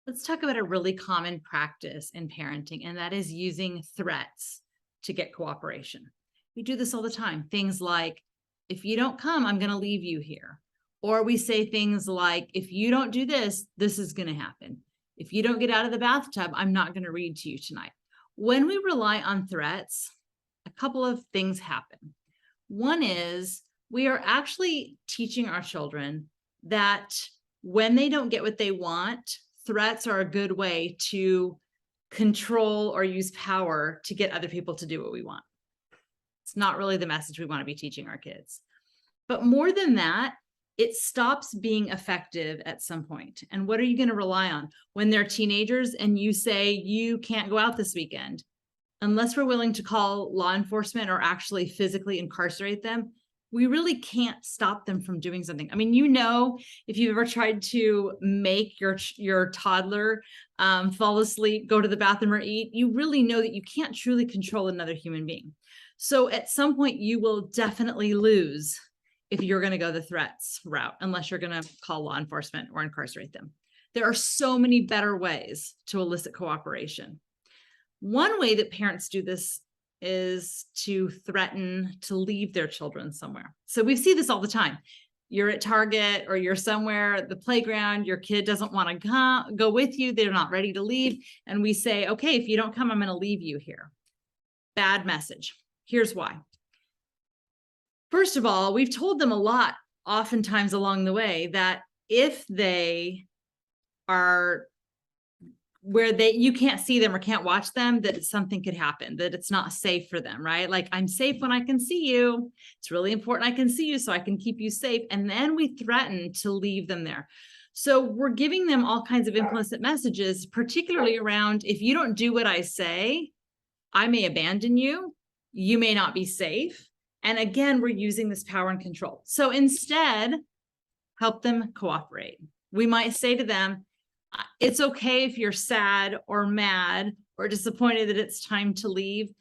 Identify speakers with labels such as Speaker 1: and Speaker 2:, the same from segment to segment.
Speaker 1: Let's talk about a really common practice in parenting, and that is using threats to get cooperation. We do this all the time. Things like, if you don't come, I'm going to leave you here. Or we say things like, if you don't do this, this is going to happen. If you don't get out of the bathtub, I'm not going to read to you tonight. When we rely on threats, a couple of things happen. One is we are actually teaching our children that when they don't get what they want, threats are a good way to control or use power to get other people to do what we want. It's not really the message we want to be teaching our kids. But more than that, it stops being effective at some point. And what are you going to rely on when they're teenagers and you say, you can't go out this weekend? Unless we're willing to call law enforcement or actually physically incarcerate them, we really can't stop them from doing something. I mean, if you've ever tried to make your toddler fall asleep, go to the bathroom or eat, you really know that you can't truly control another human being. So at some point you will definitely lose if you're going to go the threats route, unless you're going to call law enforcement or incarcerate them. There are so many better ways to elicit cooperation. One way that parents do this is to threaten to leave their children somewhere. So we see this all the time. You're at Target or you're somewhere at the playground, your kid doesn't want to go with you, they're not ready to leave. And we say, okay, if you don't come, I'm going to leave you here. Bad message. Here's why. First of all, we've told them a lot, oftentimes along the way, that if they are where you can't see them or can't watch them, that something could happen, that it's not safe for them, right? Like, I'm safe when I can see you. It's really important I can see you so I can keep you safe. And then we threaten to leave them there. So we're giving them all kinds of implicit messages, particularly around, if you don't do what I say, I may abandon you. You may not be safe. And again, we're using this power and control. So instead, help them cooperate. We might say to them, it's okay if you're sad or mad or disappointed that it's time to leave.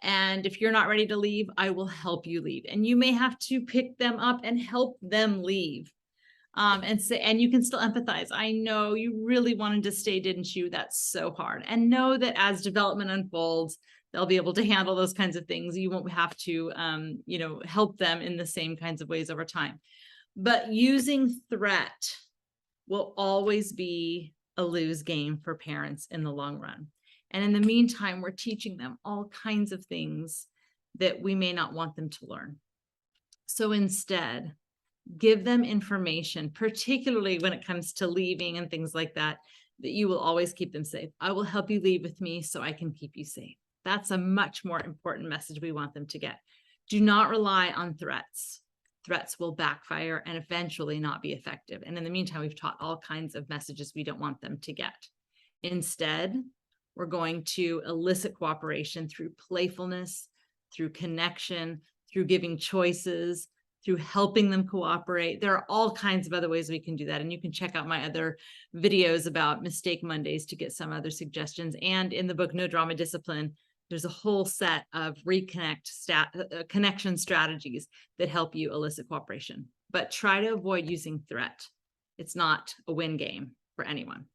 Speaker 1: And if you're not ready to leave, I will help you leave. And you may have to pick them up and help them leave. And you can still empathize. I know you really wanted to stay, didn't you? That's so hard. And know that as development unfolds, they'll be able to handle those kinds of things. You won't have to, help them in the same kinds of ways over time. But using threat will always be a lose game for parents in the long run. And in the meantime, we're teaching them all kinds of things that we may not want them to learn. So instead, give them information, particularly when it comes to leaving and things like that, that you will always keep them safe. I will help you leave with me so I can keep you safe. That's a much more important message we want them to get. Do not rely on threats. Threats will backfire and eventually not be effective. And in the meantime, we've taught all kinds of messages we don't want them to get. Instead, we're going to elicit cooperation through playfulness, through connection, through giving choices, through helping them cooperate. There are all kinds of other ways we can do that. And you can check out my other videos about Mistake Mondays to get some other suggestions. And in the book, No Drama Discipline, there's a whole set of connection strategies that help you elicit cooperation. But try to avoid using threat. It's not a win game for anyone.